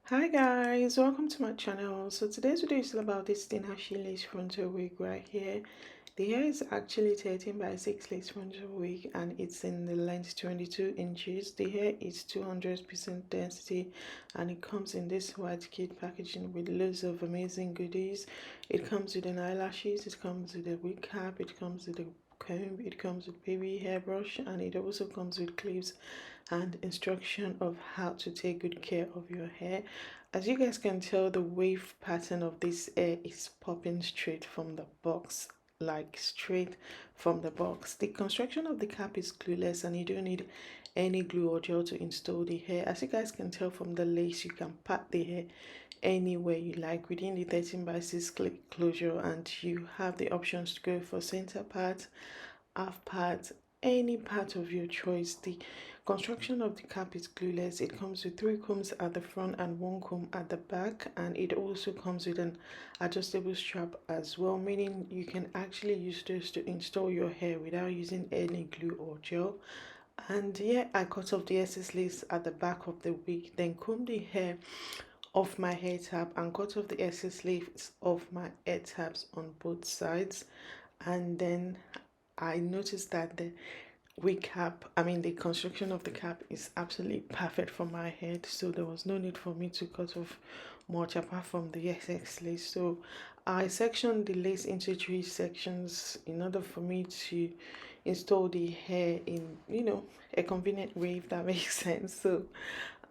Hi guys, welcome to my channel. So today's video is all about this Tinashe lace frontal wig right here. The hair is actually 13 by 6 lace frontal wig and it's in the length 22 inches. The hair is 200% density and it comes in this white kit packaging with loads of amazing goodies. It comes with an eyelashes, it comes with a wig cap, it comes with a comb, it comes with baby hairbrush, and it also comes with clips and instruction of how to take good care of your hair. As you guys can tell, the wave pattern of this hair is popping straight from the box, like straight from the box. The construction of the cap is glueless and you don't need any glue or gel to install the hair. As you guys can tell from the lace, you can pat the hair anywhere you like within the 13 by 6 clip closure, and you have the options to go for center part, half part, any part of your choice. The construction of the cap is glueless. It comes with 3 combs at the front and 1 comb at the back, and it also comes with an adjustable strap as well, meaning you can actually use this to install your hair without using any glue or gel. And yeah, I cut off the excess lace at the back of the wig, then comb the hair off my hair tab and cut off the excess lace off my hair tabs on both sides. And then I noticed that the wig cap, the construction of the cap is absolutely perfect for my head, so there was no need for me to cut off much apart from the excess lace. So I sectioned the lace into 3 sections in order for me to install the hair in a convenient way, if that makes sense. So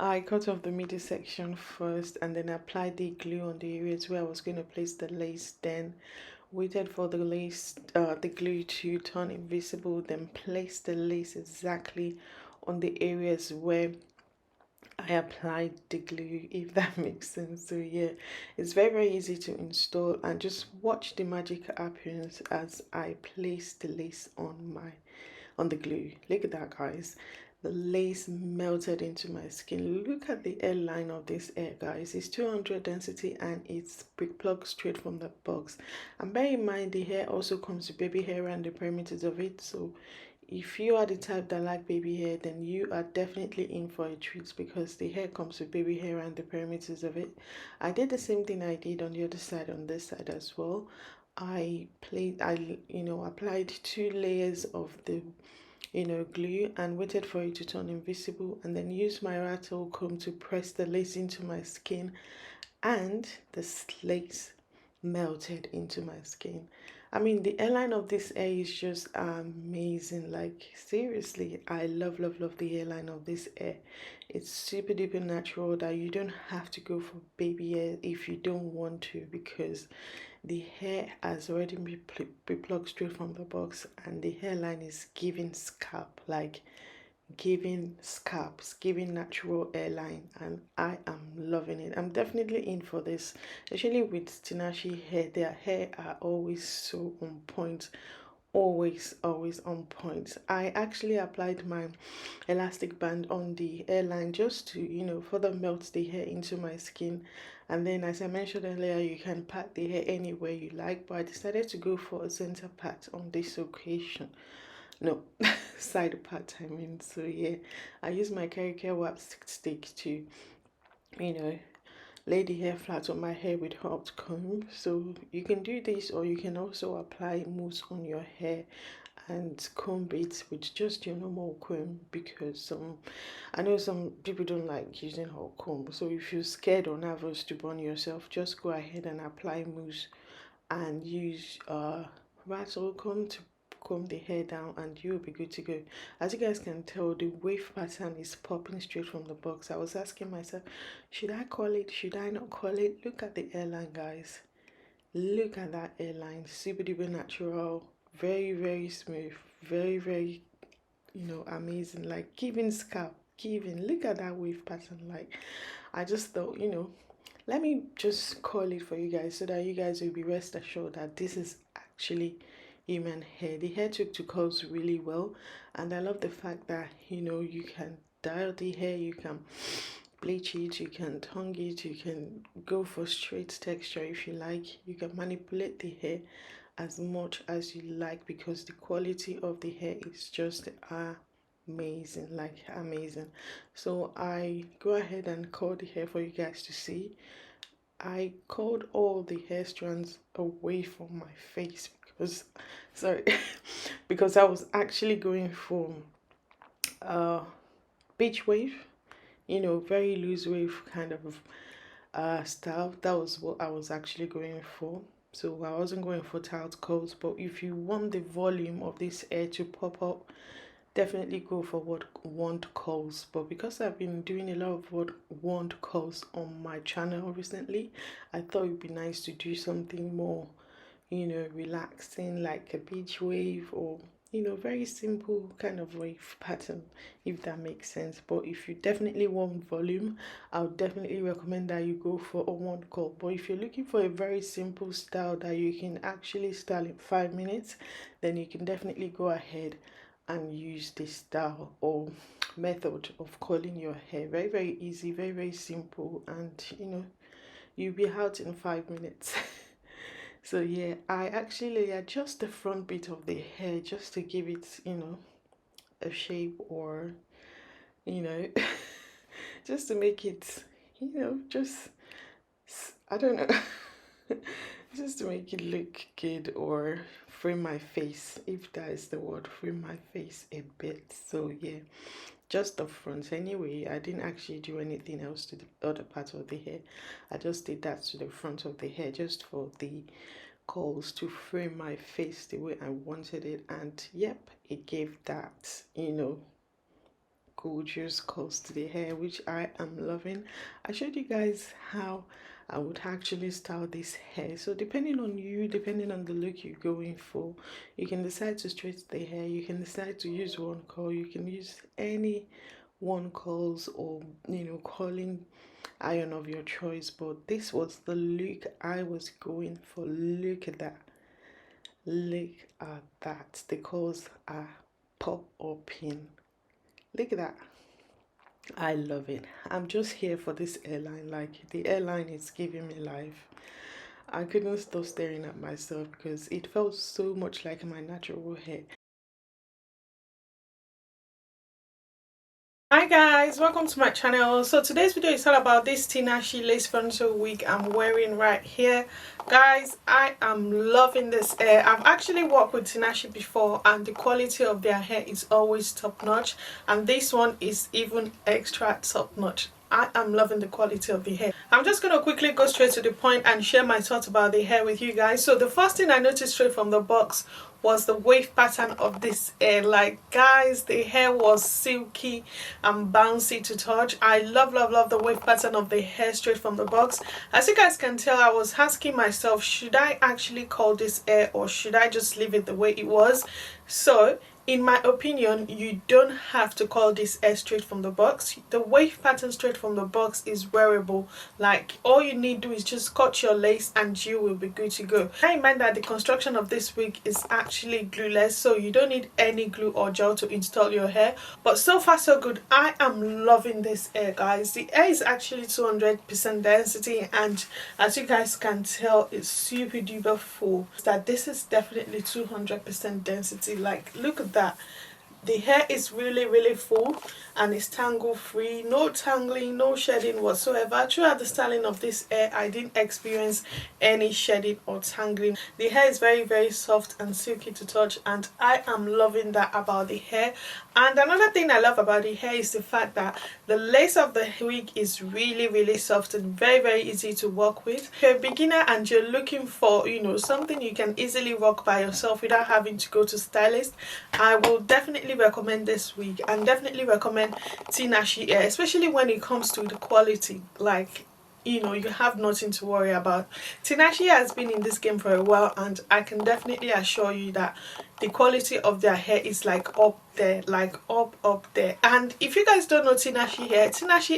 I cut off the middle section first and then applied the glue on the areas where I was going to place the lace, then waited for the lace, the glue to turn invisible, then placed the lace exactly on the areas where I applied the glue, if that makes sense. So yeah, it's very easy to install, and just watch the magic happens as I place the lace on the glue. Look at that, guys. The lace melted into my skin. Look at the hairline of this hair, guys. It's 200 density and it's plucked straight from the box. And bear in mind, the hair also comes with baby hair around the perimeters of it. So if you are the type that like baby hair, then you are definitely in for a treat, because the hair comes with baby hair around the perimeters of it. I did the same thing I did on the other side, on this side as well. Applied 2 layers of the glue and waited for it to turn invisible, and then used my rattle comb to press the lace into my skin, and the lace melted into my skin. The hairline of this hair is just amazing. Like, seriously, I love the hairline of this hair. It's super duper natural that you don't have to go for baby hair if you don't want to, because the hair has already been plucked straight from the box, and the hairline is giving scalp, like giving scalps, giving natural hairline, and I am loving it. I'm definitely in for this, especially with Tinashe hair. Their hair are always so on point, always on point. I actually applied my elastic band on the hairline just to further melt the hair into my skin. And then, as I mentioned earlier, you can pat the hair anywhere you like, but I decided to go for a center part on this occasion. No, side part, So yeah, I use my Care wax stick to you know lay the hair flat on my hair with hot comb. So you can do this, or you can also apply mousse on your hair and comb it with just your normal comb, because I know some people don't like using hot comb. So if you're scared or nervous to burn yourself, just go ahead and apply mousse and use rattle comb to comb the hair down, and you'll be good to go. As you guys can tell, the wave pattern is popping straight from the box. I was asking myself, should I call it, should I not call it? Look at the hairline, guys. Look at that hairline. Super duper natural, very smooth, very amazing, like giving scalp, giving. Look at that wave pattern. Like, I just thought, let me just call it for you guys, so that you guys will be rest assured that this is actually human hair. The hair took to curls really well, and I love the fact that you can dial the hair, you can bleach it, you can tongue it, you can go for straight texture if you like, you can manipulate the hair as much as you like, because the quality of the hair is just amazing, like amazing. So I go ahead and curl the hair for you guys to see. I curled all the hair strands away from my face because, sorry, because I was actually going for uh beach wave, you know, very loose wave kind of style. That was what I was actually going for. So I wasn't going for tight curls, but if you want the volume of this hair to pop up, definitely go for what wand curls. But because I've been doing a lot of what wand curls on my channel recently, I thought it'd be nice to do something more, you know, relaxing, like a beach wave, or you know, very simple kind of wave pattern, if that makes sense. But if you definitely want volume, I would definitely recommend that you go for a one curl. But if you're looking for a very simple style that you can actually style in 5 minutes, then you can definitely go ahead and use this style or method of curling your hair. Very, very easy, very, very simple, and you know, you'll be out in 5 minutes. So yeah, I actually adjust the front bit of the hair just to give it, you know, a shape, or you know, just to make it, you know, just, I don't know, just to make it look good, or frame my face, if that is the word, frame my face a bit. So yeah, just the front. Anyway, I didn't actually do anything else to the other part of the hair. I just did that to the front of the hair just for the curls to frame my face the way I wanted it. And yep, it gave that, you know, gorgeous curls to the hair, which I am loving. I showed you guys how I would actually style this hair. So depending on you, depending on the look you're going for, you can decide to straighten the hair, you can decide to use one curl, you can use any one curls, or you know, curling iron of your choice. But this was the look I was going for. Look at that, look at that, the curls are pop upping. Look at that, I love it. I'm just here for this airline. Like, the airline is giving me life. I couldn't stop staring at myself because it felt so much like my natural hair. Hi guys, welcome to my channel. So today's video is all about this Tinashe lace frontal wig I'm wearing right here. Guys, I am loving this hair. I've actually worked with Tinashe before, and the quality of their hair is always top notch, and this one is even extra top notch. I am loving the quality of the hair. I'm just going to quickly go straight to the point and share my thoughts about the hair with you guys. So the first thing I noticed straight from the box was the wave pattern of this hair. Like, guys, the hair was silky and bouncy to touch. I love the wave pattern of the hair straight from the box. As you guys can tell, I was asking myself, should I actually call this hair, or should I just leave it the way it was? So in my opinion, you don't have to call this hair straight from the box. The wave pattern straight from the box is wearable. Like, all you need to do is just cut your lace and you will be good to go. Bear in mind that the construction of this wig is actually glueless, so you don't need any glue or gel to install your hair. But so far so good. I am loving this hair, guys. The hair is actually 200% density, and as you guys can tell, it's super duper full. That this is definitely 200% density. Like, look at that. The hair is really full, and it's tangle free, no tangling, no shedding whatsoever. Throughout the styling of this hair, I didn't experience any shedding or tangling. The hair is very soft and silky to touch, and I am loving that about the hair. And another thing I love about the hair is the fact that the lace of the wig is really soft and very easy to work with. If you're a beginner and you're looking for, you know, something you can easily rock by yourself without having to go to stylist, I will definitely recommend this wig, and definitely recommend Tinashe Hair, especially when it comes to the quality. Like, you know, you have nothing to worry about. Tinashe has been in this game for a while, and I can definitely assure you that the quality of their hair is like up there, like up there. And if you guys don't know Tinashe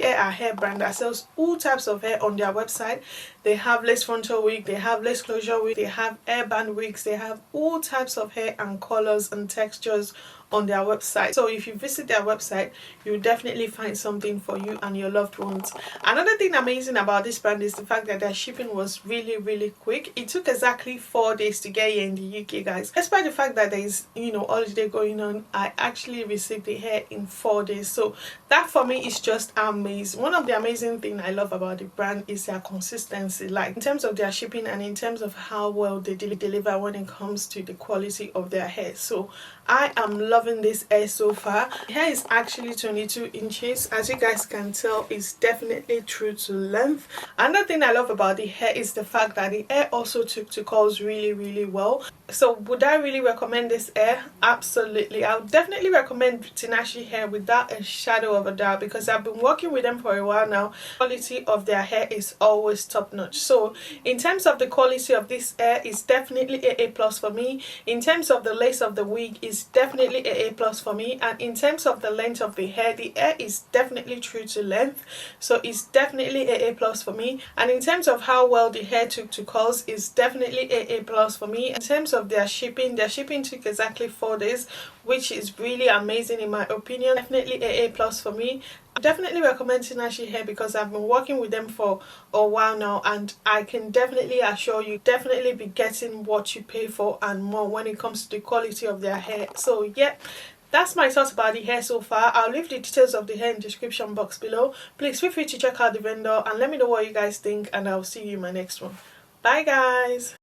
Hair are a hair brand that sells all types of hair on their website. They have lace frontal wig, they have lace closure wig, they have hairband wigs, they have all types of hair and colors and textures on their website. So if you visit their website, you'll definitely find something for you and your loved ones. Another thing amazing about this brand is the fact that their shipping was really quick. It took exactly 4 days to get here in the UK, guys. Despite the fact that there is, you know, holiday going on, I actually received the hair in 4 days. So that for me is just amazing. One of the amazing things I love about the brand is their consistency, like in terms of their shipping and in terms of how well they deliver when it comes to the quality of their hair. So I am loving this hair so far. The hair is actually 22 inches. As you guys can tell, it's definitely true to length. Another thing I love about the hair is the fact that the hair also took to curls really well. So would I really recommend this hair? Absolutely. I would definitely recommend Tinashe Hair without a shadow of a doubt, because I've been working with them for a while now. The quality of their hair is always top notch. So in terms of the quality of this hair, it's definitely a plus for me. In terms of the lace of the wig, it's definitely a plus for me. And in terms of the length of the hair is definitely true to length, so it's definitely a plus for me. And in terms of how well the hair took to curls, it's definitely a plus for me. In terms of their shipping took exactly 4 days, which is really amazing in my opinion. Definitely a plus for me. I definitely recommend Tinashe Hair because I've been working with them for a while now, and I can definitely assure you definitely be getting what you pay for and more when it comes to the quality of their hair. So yeah, that's my thoughts about the hair so far. I'll leave the details of the hair in the description box below. Please feel free to check out the vendor and let me know what you guys think, and I'll see you in my next one. Bye guys.